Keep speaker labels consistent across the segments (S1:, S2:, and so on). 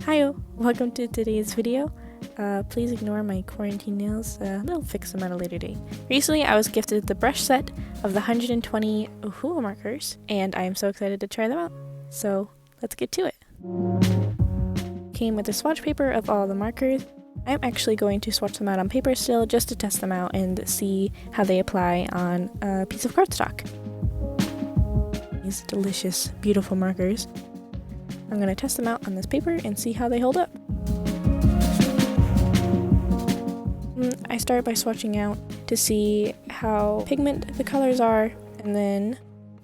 S1: Hi, welcome to today's video. Please ignore my quarantine nails, they'll fix them at a later date. Recently I was gifted the brush set of the 120 Ohuhu markers, and I am so excited to try them out. So let's get to it. Came with a swatch paper of all the markers. I'm actually going to swatch them out on paper still just to test them out and see how they apply on a piece of cardstock. These delicious, beautiful markers. I'm going to test them out on this paper and see how they hold up. I start by swatching out to see how pigment the colors are, and then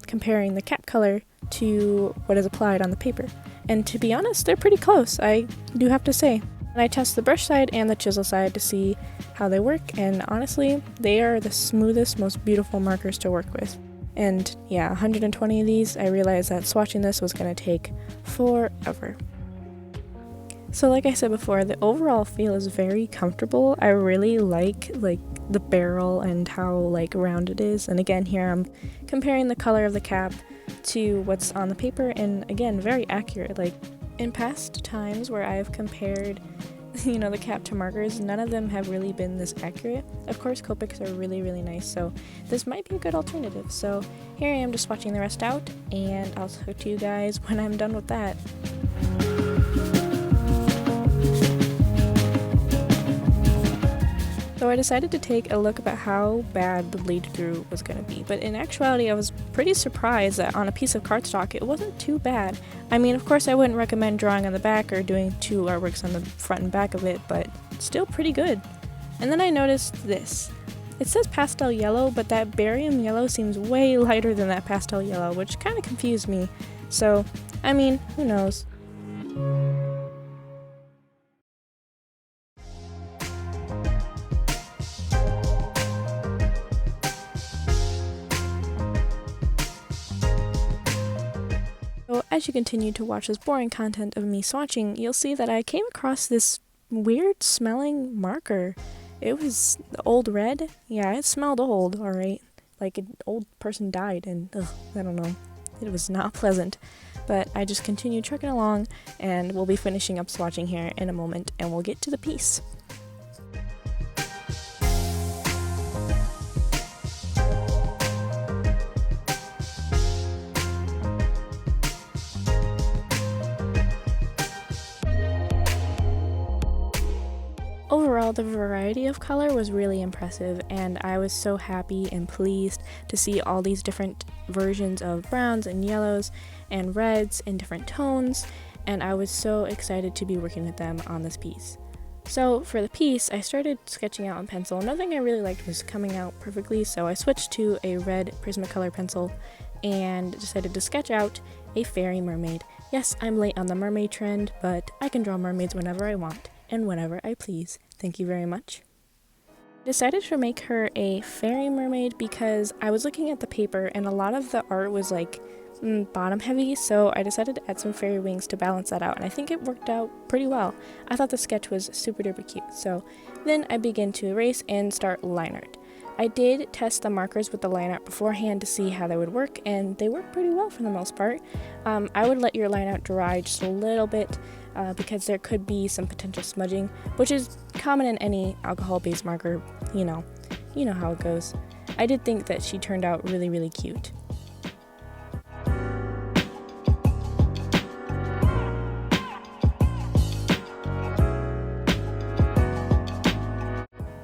S1: comparing the cap color to what is applied on the paper. And to be honest, they're pretty close, I do have to say. And I test the brush side and the chisel side to see how they work, and honestly, they are the smoothest, most beautiful markers to work with. And yeah, 120 of these, I realized that swatching this was going to take forever. So like I said before, the overall feel is very comfortable. I really like the barrel and how round it is. And again, here I'm comparing the color of the cap to what's on the paper, and again, very accurate. Like in past times where I've compared the cap to markers, none of them have really been this accurate. Of course, Copics are really nice, so this might be a good alternative. So here I am just swatching the rest out, and I'll talk to you guys when I'm done with that. So I decided to take a look about how bad the bleed through was going to be, but in actuality I was pretty surprised that on a piece of cardstock it wasn't too bad. I mean, of course I wouldn't recommend drawing on the back or doing two artworks on the front and back of it, but still pretty good. And then I noticed this. It says pastel yellow, but that barium yellow seems way lighter than that pastel yellow, which kind of confused me. So, I mean, who knows? So as you continue to watch this boring content of me swatching, you'll see that I came across this weird smelling marker. It was old red. Yeah, it smelled old, alright. Like an old person died, and I don't know. It was not pleasant. But I just continued trucking along, and we'll be finishing up swatching here in a moment, and we'll get to the piece. Overall, the variety of color was really impressive, and I was so happy and pleased to see all these different versions of browns and yellows and reds in different tones, and I was so excited to be working with them on this piece. So for the piece, I started sketching out in pencil. Nothing I really liked was coming out perfectly, so I switched to a red Prismacolor pencil and decided to sketch out a fairy mermaid. Yes, I'm late on the mermaid trend, but I can draw mermaids whenever I want and whenever I please. Thank you very much. I decided to make her a fairy mermaid because I was looking at the paper and a lot of the art was bottom heavy, so I decided to add some fairy wings to balance that out, and I think it worked out pretty well. I thought the sketch was super duper cute. So then I began to erase and start line art. I did test the markers with the line art beforehand to see how they would work, and they worked pretty well for the most part. I would let your line art dry just a little bit because there could be some potential smudging, which is common in any alcohol-based marker, you know how it goes. I did think that she turned out really cute.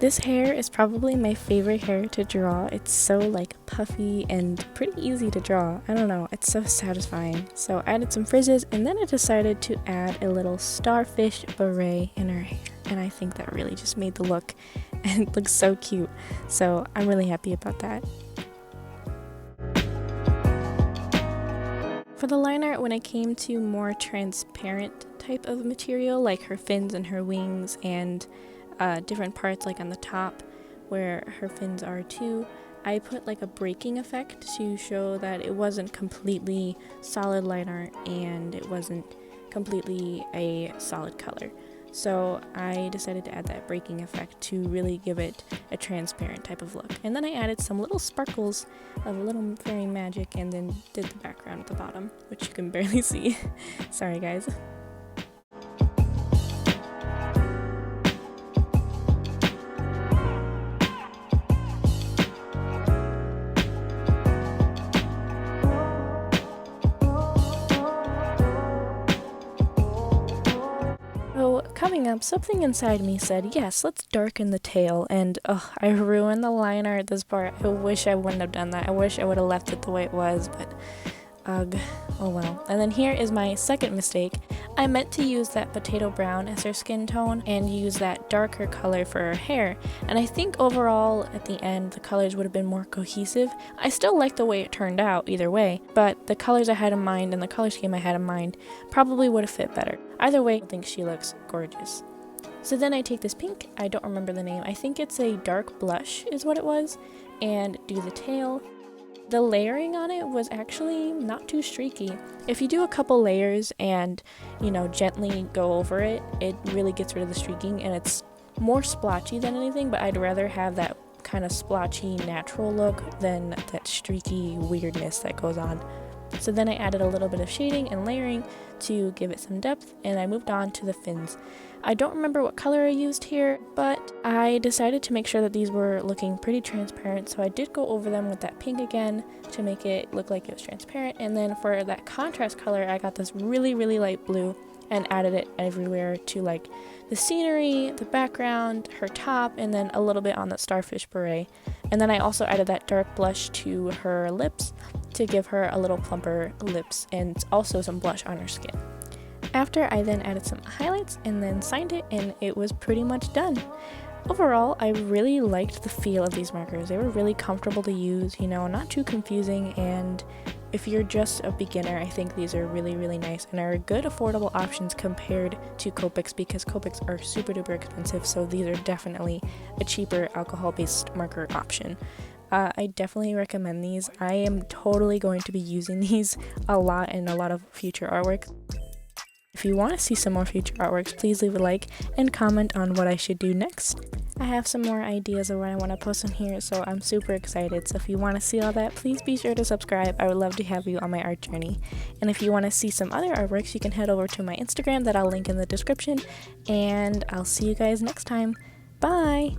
S1: This hair is probably my favorite hair to draw. It's so puffy and pretty easy to draw. I don't know, it's so satisfying. So I added some frizzes, and then I decided to add a little starfish beret in her hair. And I think that really just made the look, and it looks so cute. So I'm really happy about that. For the line art, when it came to more transparent type of material, like her fins and her wings and different parts on the top where her fins are too, I put a breaking effect to show that it wasn't completely solid line art and it wasn't completely a solid color. So I decided to add that breaking effect to really give it a transparent type of look. And then I added some little sparkles of a little fairy magic and then did the background at the bottom, which you can barely see. Sorry guys. So, coming up, something inside me said, yes, let's darken the tail, and I ruined the line art this part. I wish I wouldn't have done that. I wish I would have left it the way it was, but ugh, oh well. And then here is my second mistake. I meant to use that potato brown as her skin tone and use that darker color for her hair, and I think overall at the end the colors would have been more cohesive. I still like the way it turned out either way, but the colors I had in mind and the color scheme I had in mind probably would have fit better. Either way, I think she looks gorgeous. So then I take this pink, I don't remember the name, I think it's a dark blush is what it was, and do the tail. The layering on it was actually not too streaky. If you do a couple layers and, gently go over it, it really gets rid of the streaking, and it's more splotchy than anything, but I'd rather have that kind of splotchy natural look than that streaky weirdness that goes on. So then I added a little bit of shading and layering to give it some depth, and I moved on to the fins. I don't remember what color I used here, but I decided to make sure that these were looking pretty transparent, so I did go over them with that pink again to make it look like it was transparent, and then for that contrast color I got this really, really light blue and added it everywhere to like the scenery, the background, her top, and then a little bit on the starfish beret. And then I also added that dark blush to her lips to give her a little plumper lips and also some blush on her skin. After, I then added some highlights and then signed it, and it was pretty much done. Overall, I really liked the feel of these markers. They were really comfortable to use, not too confusing, and if you're just a beginner, I think these are really, really nice and are good affordable options compared to Copics, because Copics are super duper expensive, so these are definitely a cheaper alcohol-based marker option. I definitely recommend these. I am totally going to be using these a lot in a lot of future artwork. If you want to see some more future artworks, please leave a like and comment on what I should do next. I have some more ideas of what I want to post on here, so I'm super excited. So if you want to see all that, please be sure to subscribe. I would love to have you on my art journey. And if you want to see some other artworks, you can head over to my Instagram that I'll link in the description. And I'll see you guys next time. Bye!